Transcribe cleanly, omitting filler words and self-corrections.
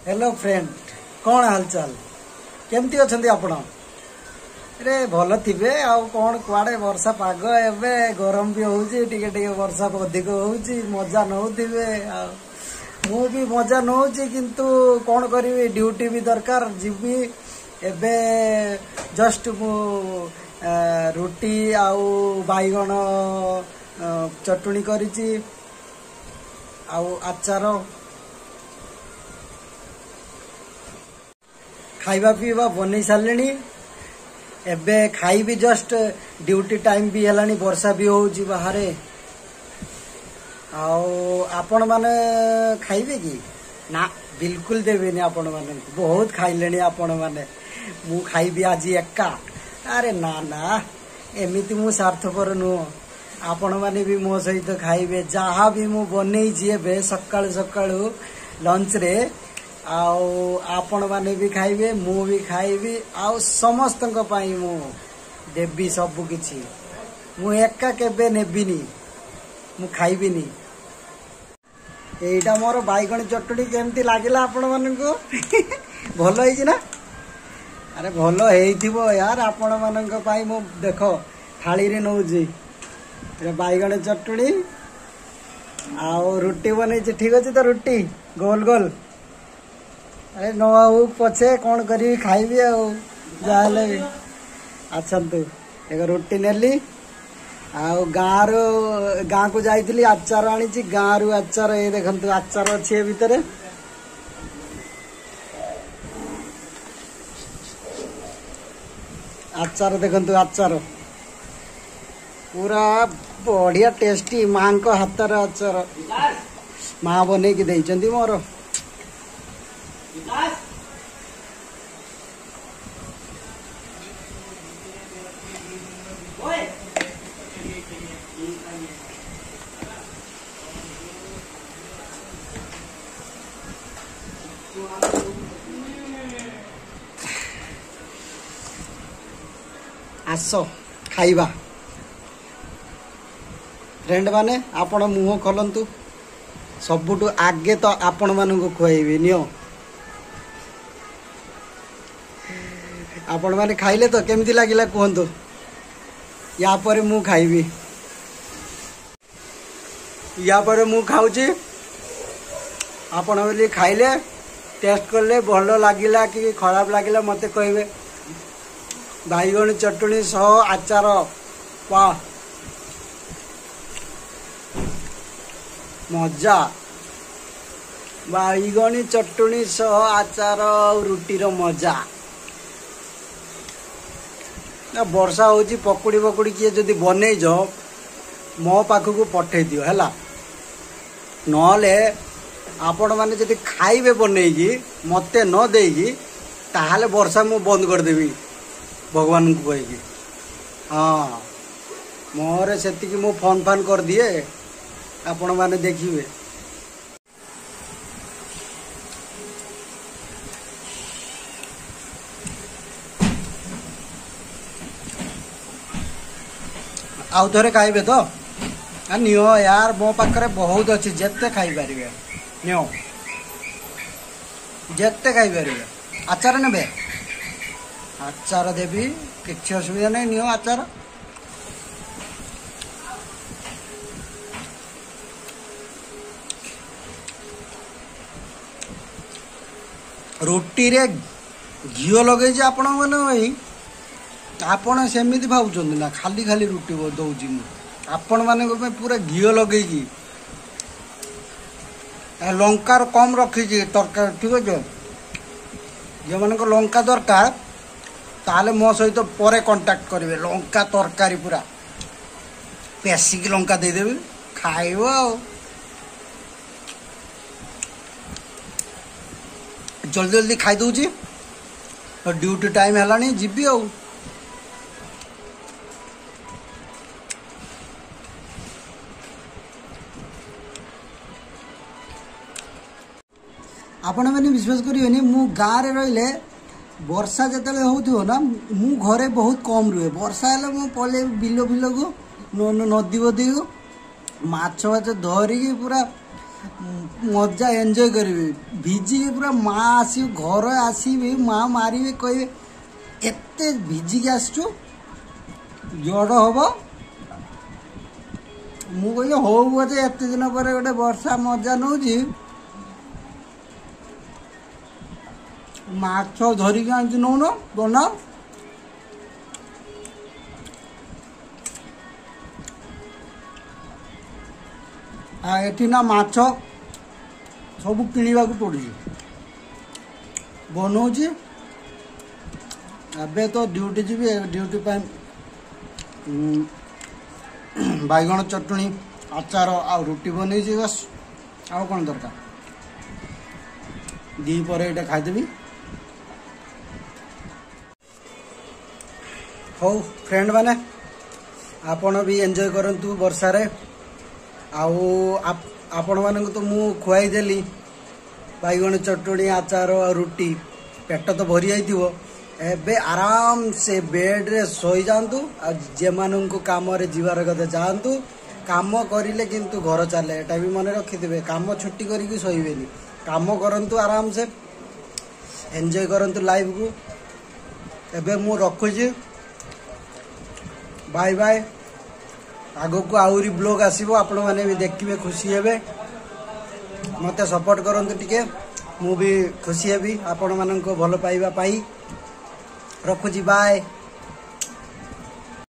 Hello friend, कौन हालचाल केमती अच्छे आपण? अरे भल थे आउ कौन कुआड़े वर्षा पाग एवं गरम भी होउची टिके टिके वर्षा अधिक होउची मजा नौथिबे। मु भी मजा नौची किंतु कौन करी ड्यूटी भी दरकार जीवी एबे जस्ट मु रुटी आउ बैगण चटुनी करिची आउ आचार खाइबा पीवा बन सारे एबे खाइबी जस्ट ड्यूटी टाइम भी है वर्षा भी होउची बाहर आपण माने खाइबे कि ना? बिल्कुल देवेनी आपण माने बहुत खाइले आपण माने मु खाइबी आज एका। अरे ना ना एमिति मु स्वार्थपर नुह आपण माने भी मो सहित खाइबे जहाँ भी मु बनै जी सकाळु सकाळु लंच रे आपण माने भी खाइबे मु भी खाइबी आउ समस्तक पई मु देबी सब किछि। मु एका केबे नेबिनी मु खाइबिनी। एटा मोर बैगण चटुनी केमती लागिला आपण माननको? भलो है ना? अरे भलो हेइथिबो यार आपण माननको पई मु देखो थाली रे नउजी बैगण चटुनी आउ रुटी बनै छी। ठीक अछि तो रुटी गोल गोल अरे न आउ पछे कौन करी खाइबी आले भी। अच्छा तू एक रुटी नेली आउ गाँ को जाइली आचार आनी गाँ रु आचार ये देखु आचार अच्छे भितर आचार देखु आचार पूरा बढ़िया टेस्टी माँ को हाथ आचार माँ बन की मोर आस खाइबा फ्रेंड माने आपण मुह खोलंतु सबुठु आगे तो आपण मानू खुआइबी नियो। आपण माने खाइले तो केमती लागिला कहंतु या पर मु खाइबी या पर मु खाउची आपण बोली खाइले टेस्ट करले भलो लागिला कि खराब लागिला मते कहबे। बैगण चटुनी सह आचार वाह मजा। बैगणी चटुनी सह आचार रुटीर मजा। ना वर्षा होची पकुड़ी पकुड़ी किए जदि बनै जो मो पाखक पठे दियो हैला नले आपण माने जदि खाइबे बनैकी मते न देगी ताहाले वर्षा मु बंद कर देबी भगवान को कहिकी। हाँ मोर सेतिकी मु फोन फान कर दिए आपण माने देखिबे। आउ थोड़े खाइबे तो नियो यार मो पाखरे बहुत अच्छी जेते खाई पारिबे नियो जेते खाई पारिबे। आचार नेबे आचार देवी किसी असुविधा नहीं नियो आचार। रुटी रे घिओ लगे आपण मैंने भाई आपण सेमती भावुं ना खाली खाली रुटी दौची आपण मान पूरा घिओ लगे लंकार कम रखी तरकारी। ठीक अच्छे जो मान लंका दरकार ताले मो सहित परे कांटेक्ट करेंगे। लंका तरकारी पूरा पेसिक लंका देदेवी खाइब जल्दी जल्दी खाई दूची ड्यूटी टाइम है जीवी आपण मैंने विश्वास करें मु गाँव रे रहिले वर्षा जिते हो ना मु घरे बहुत कम रुए। वर्षा है मु पले बिल बिल को नदी बदी को माछ फाछ धरिकी पूरा मजा एंजॉय करेंगे भिजिक पूरा माँ आस घर आसबि माँ मारे कहे एत भिजिक आसचु जड़ हम मु कह हौ बोधे एत दिन पर गोटे वर्षा मजा नौ माछ धरिक आनी नौन बनाओ एठी ना माछ सब किणवा पड़ू बनाऊँगी एबे तो ड्यूटी जी ड्यूटी बैगण चटनी आचार आ रुटी बन बस आउ कौन दरकार दी पर ये खाईदेवी हो फ्रेंड मैंने आपण भी एंजॉय करंतु वर्षा रे आपण मानक तो मु खुआई देली बैगण चटनी आचार और रुटी पेट तो भरी जाइथिबो एबे आराम से बेड रे सोई जांतु आ जे मानक काम रे जीवार कथे जांतु काम करिले किंतु घर चले एटा भी मन रखिथिबे काम छुट्टी करिकि सोइबेनी काम करंतु आराम से एंजॉय करंतु लाइफ को एबे मु रखुजी बाय बाय आगो को आउरी ब्लॉग आसीबो आपण माने भी देखिबे खुशी हेबे मते सपोर्ट करंतु टिके मु भी खुशी हेबी आपण मानन को भलो पाइबा पाई रखुजी बाय।